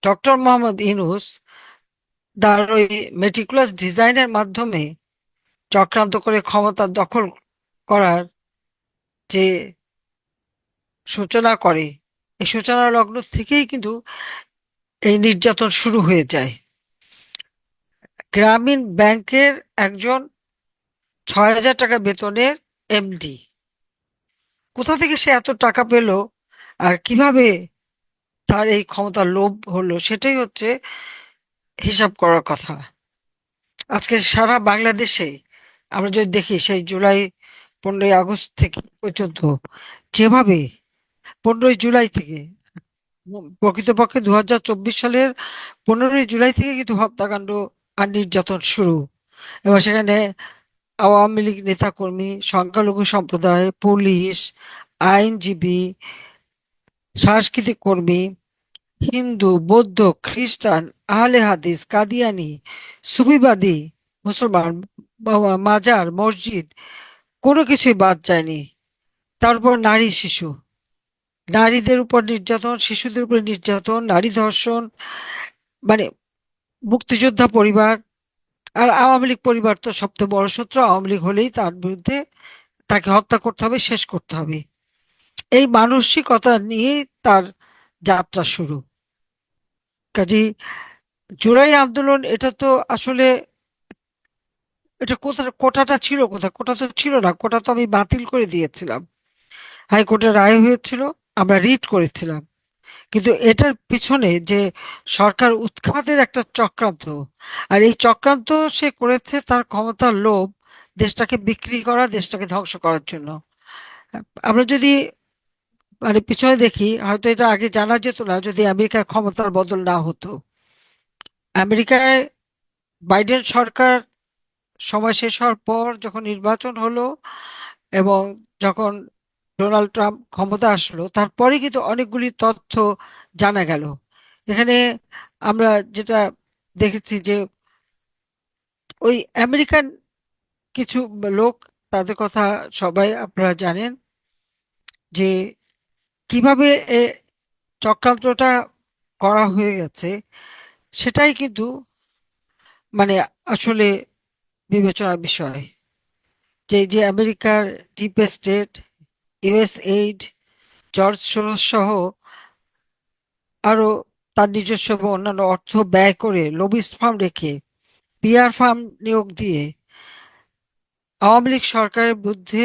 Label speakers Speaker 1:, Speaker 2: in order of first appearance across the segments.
Speaker 1: Doctor Mohammad Yunus তার ওই meticulous ডিজাইনের মাধ্যমে চক্রান্ত করে ক্ষমতা দখল করার যে সূচনা করে, এই সূচনা লগ্ন থেকেই কিন্তু এই নির্যাতন শুরু হয়ে যায়। গ্রামীণ ব্যাংকের একজন 6,000 টাকা বেতনের এমডি কোথা থেকে সে এত টাকা পেল, আর কিভাবে তার এই ক্ষমতার লোভ হলো, সেটাই হচ্ছে হিসাব করার কথা। আজকে সারা বাংলাদেশে আমরা যদি দেখি, সেই জুলাই 15ই আগস্ট থেকে পর্যন্ত যেভাবে 15ই জুলাই থেকে, প্রকৃতপক্ষে 2024 সালের 15ই জুলাই থেকে কিন্তু হত্যাকাণ্ড আর নির্যাতন শুরু। এবং সেখানে আওয়ামী লীগ নেতাকর্মী, সংখ্যালঘু সম্প্রদায়, পুলিশ, আইনজীবী, সাংস্কৃতিক কর্মী, হিন্দু, বৌদ্ধ, খ্রিস্টান, আহলে হাদিস, কাদিয়ানি, সুফিবাদী, মুসলমান, মাজার, মসজিদ, কোনো কিছুই বাদ যায়নি। তারপর নারী শিশু, নারীদের উপর নির্যাতন, শিশুদের উপর নির্যাতন, নারী ধর্ষণ, মানে মুক্তিযোদ্ধা পরিবার। আর আওয়ামী লীগ পরিবার তো সবচেয়ে বড় শত্রু। আওয়ামী লীগ হলেই তার বিরুদ্ধে তাকে হত্যা করতে হবে, শেষ করতে হবে। এই মানসিকতা নিয়ে তার যাত্রা শুরু। কাজী জুলাই আন্দোলন, এটা তো আসলে, এটা কোটাটা ছিল কোথায়? কোটা তো ছিল না, কোটা তো আমি বাতিল করে দিয়েছিলাম। হাইকোর্টের রায় হয়েছিল, আমরা রিট করেছিলাম। কিন্তু এটার পিছনে যে সরকার উৎখাতের একটা চক্রান্ত, আর এই চক্রান্ত সে করেছে তার ক্ষমতার লোভ, দেশটাকে বিক্রি করা, দেশটাকে ধ্বংস করার জন্য। আমরা যদি পিছনে দেখি, হয়তো এটা আগে জানা যেত না যদি আমেরিকার ক্ষমতার বদল না হতো। আমেরিকায় বাইডেন সরকার সময় শেষ হওয়ার পর যখন নির্বাচন হলো, এবং যখন ডোনাল্ড ট্রাম্প ক্ষমতা আসলো, তারপরে কিন্তু অনেকগুলি তথ্য জানা গেল। এখানে আমরা যেটা দেখেছি যে ওই আমেরিকান কিছু লোক, তাদের কথা সবাই আপনারা জানেন, যে কিভাবে এ চক্রান্তটা করা হয়ে গেছে, সেটাই কিন্তু মানে আসলে বিবেচনার বিষয়। যে যে আমেরিকার deep state, US aid, George Soros সহ আরো তার নিজস্ব এবং অন্যান্য অর্থ ব্যয় করে, লবিস্ট ফার্ম রেখে, পিআর ফার্ম নিয়োগ দিয়ে আওয়ামী লীগ সরকারের বিরুদ্ধে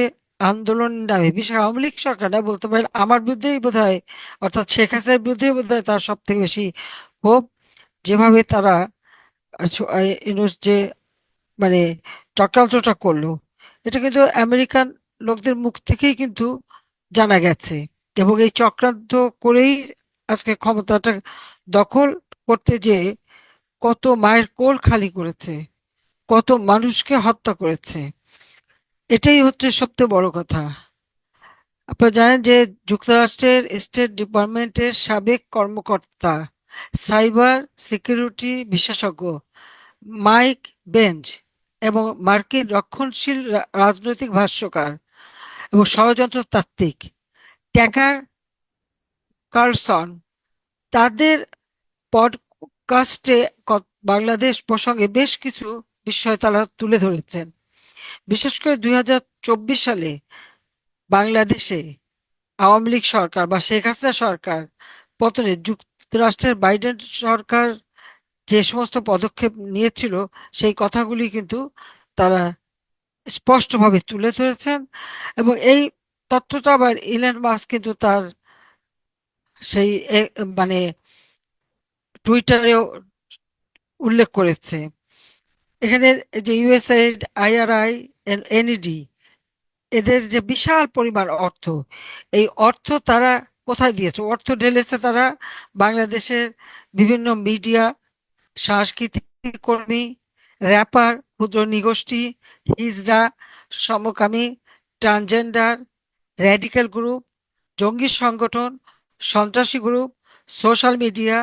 Speaker 1: আন্দোলন নামে, বিশেষ আওয়ামী লীগ সরকার না, বলতে পারেন আমার বিরুদ্ধেই বোধহয়, অর্থাৎ শেখ হাসিনার বিরুদ্ধেই বোধহয় তার সব থেকে বেশি ক্ষোভ। যেভাবে তারা ইউনূস যে মানে চক্রান্তটা করলো, এটা কিন্তু আমেরিকান লোকদের মুখ থেকেই কিন্তু জানা গেছে। এবং এই চক্রান্ত করেই আজকে ক্ষমতাটা দখল করতে যে কত মায়ের কোল খালি করেছে, কত মানুষকে হত্যা করেছে, এটাই হচ্ছে সবচেয়ে বড় কথা। আপনারা জানেন যে যুক্তরাষ্ট্রের স্টেট ডিপার্টমেন্টের সাবেক কর্মকর্তা, সাইবার সিকিউরিটি বিশেষজ্ঞ মাইক বেঞ্চ, এবং মার্কিন রক্ষণশীল রাজনৈতিক ভাষ্যকার এবং ষড়যন্ত্র তাত্ত্বিক ট্যাকার কার্লসন, তাদের পডকাস্টে বাংলাদেশ প্রসঙ্গে বেশ কিছু বিষয় তারা তুলে ধরেছেন। বিশেষ করে 2024 সালে বাংলাদেশে আওয়ামী লীগ সরকার বা শেখ হাসিনা সরকার পতনে যুক্তরাষ্ট্রের বাইডেন সরকার যে সমস্ত পদক্ষেপ নিয়েছিল, সেই কথাগুলি কিন্তু তারা স্পষ্টভাবে তুলে ধরেছেন। এবং এই তথ্যটা আবার ইলন মাস্ক কিন্তু তার সেই মানে টুইটারেও উল্লেখ করেছে। এখানে যে ইউএসএইড, আইআরআই, এনইডি, এদের যে বিশাল পরিমাণ অর্থ, এই অর্থ তারা কোথায় দিয়েছে? অর্থ ঢেলেছে তারা বাংলাদেশের বিভিন্ন মিডিয়া, সাংস্কৃতিক কর্মী, র্যাপার, ক্ষুদ্র নিগোষ্ঠী, হিজড়া, সমকামী, ট্রান্সজেন্ডার, র্যাডিক্যাল গ্রুপ, জঙ্গি সংগঠন, সন্ত্রাসী গ্রুপ, সোশ্যাল মিডিয়া,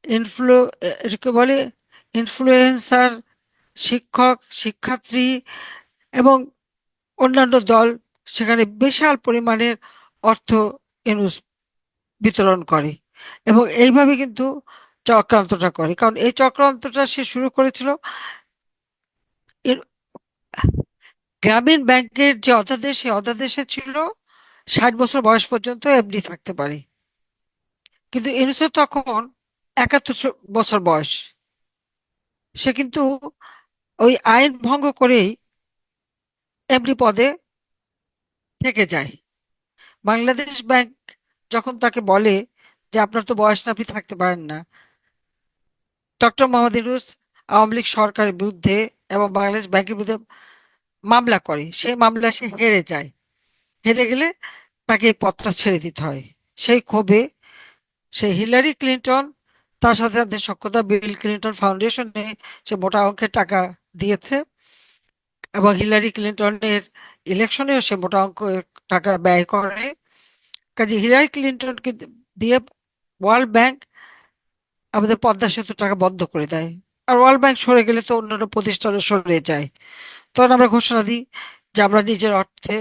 Speaker 1: ইনফ্লু এটাকে বলে ইনফ্লুয়েন্সার, শিক্ষক, শিক্ষার্থী এবং অন্যান্য দল, সেখানে বিশাল পরিমাণের অর্থ ইউনূস বিতরণ করে। এবং এইভাবে কিন্তু চক্রান্তটা করে, কারণ এই চক্রান্তটা সে শুরু করেছিল এর গ্রামীণ ব্যাংকের যে অধ্যাদেশ, সেই অধ্যাদেশে ছিল 60 বছর বয়স পর্যন্ত এমডি থাকতে পারে, কিন্তু ইউনূসের তখন 71 বছর বয়স। সে কিন্তু ওই আইন ভঙ্গ করেই এমডি পদে থেকে যায়। বাংলাদেশ ব্যাংক যখন তাকে বলে যে আপনার তো বয়স না, আপনি থাকতে পারেন না, ডক্টর মোহাম্মদ ইউনূস আওয়ামী লীগ সরকারের বিরুদ্ধে এবং বাংলাদেশ ব্যাংকের বিরুদ্ধে মামলা করে, সেই মামলা সে হেরে যায়। হেরে গেলে তাকে এই পদটা ছেড়ে দিতে হয়। সেই ক্ষোভে সে হিলারি ক্লিনটন, তার সাথে সাথে সখ্যতা বিল ক্লিনটন ফাউন্ডেশনে সে মোটা অঙ্কের টাকা দিয়েছে, এবং হিলারি ক্লিনটনের ইলেকশনেও সে মোটা অঙ্কের টাকা ব্যয় করে। কাজে হিলারি ক্লিনটনকে দিয়ে ওয়ার্ল্ড ব্যাংক আমাদের পদ্মা সেতু টাকা বন্ধ করে দেয়। আর ওয়ার্ল্ড ব্যাংক সরে গেলে তো অন্যান্য প্রতিষ্ঠানে সরে যায়। তখন আমরা ঘোষণা দিই যে আমরা নিজের অর্থে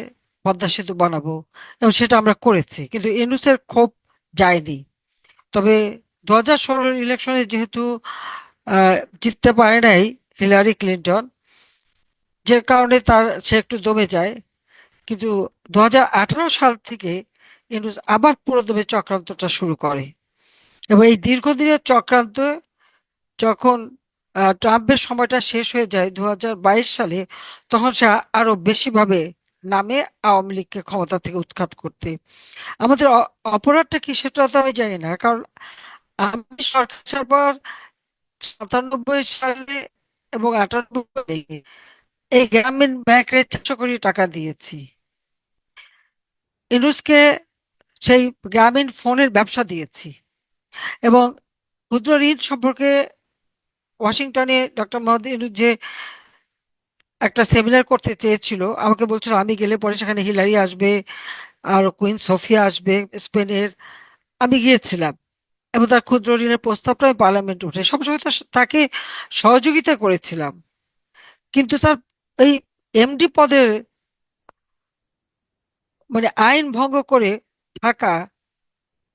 Speaker 1: পদ্মা সেতু বানাবো, এবং সেটা আমরা করেছি, কিন্তু ইউনূসের ক্ষোভ যায়নি। তবে 2016 ইলেকশনে যেহেতু আহ, জিততে পারে নাই হিলারি ক্লিনটন, যে কারণে সে একটু দমে যায়। কিন্তু 2018 সাল থেকে ইউনূস আবার পুরোদমে চক্রান্তটা শুরু করে, এবং এই দীর্ঘদিনের চক্রান্ত যখন ট্রাম্পের সময়টা শেষ হয়ে যায় 2022 সালে, তখন সে আরো বেশি ভাবে নামে আওয়ামী লীগকে ক্ষমতা থেকে উৎখাত করতে। আমাদের অপরাধটা কি সেটা তো আমি জানি না, কারণ আমি সরকার আসার পর 97 সালে এবং 98 এই গ্রামীণ ব্যাংকের 400 কোটি টাকা দিয়েছি ইউনূসকে, সেই গ্রামীণ ফোনের ব্যবসা দিয়েছি। এবং ক্ষুদ্র ঋণ সম্পর্কে ওয়াশিংটনে ডক্টর মোহাম্মদ ইউনূস যে একটা সেমিনার করতে চেয়েছিল, আমাকে বলছিল আমি গেলে পরে সেখানে হিলারি আসবে আর কুইন সোফিয়া আসবে স্পেনের। আমি গিয়েছিলাম এবং তার ক্ষুদ্র ঋণের প্রস্তাবটা আমি পার্লামেন্টে উঠে সবসময় তো তাকে সহযোগিতা করেছিলাম। কিন্তু তার এই এমডি পদের মানে আইন ভঙ্গ করে থাকা,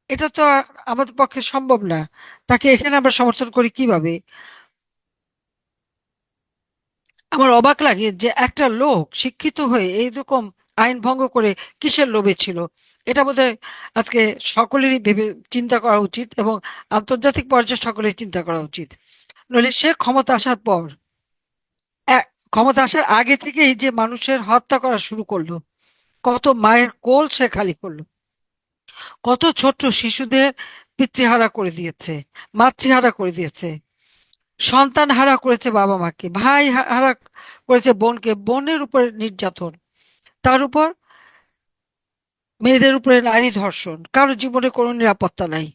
Speaker 1: এটা তো আর আমাদের পক্ষে সম্ভব না। তাকে এখানে আমরা সমর্থন করি কিভাবে? আমার অবাক লাগে যে একটা লোক শিক্ষিত হয়ে এইরকম আইন ভঙ্গ করে কিসের লোভে ছিল। এটা বোধহয় আজকে সকলেরই ভেবে চিন্তা করা উচিত, এবং আন্তর্জাতিক পর্যায়ে সকলের চিন্তা করা উচিত। নইলে সে ক্ষমতা আসার পর, ক্ষমতা আসার আগে থেকেই যে মানুষের হত্যা করা শুরু করলো, কত মায়ের কোল সে খালি করলো, কত ছোট্ট শিশুদের পিতৃহারা করে দিয়েছে, মাতৃহারা করে দিয়েছে, সন্তান হারা করেছে বাবা মাকে, ভাই হারা করেছে বোনকে, বোনের উপরে নির্যাতন, তার উপর মেয়েদের উপরে নারী ধর্ষণ, কারো জীবনে কোনো নিরাপত্তা নাই।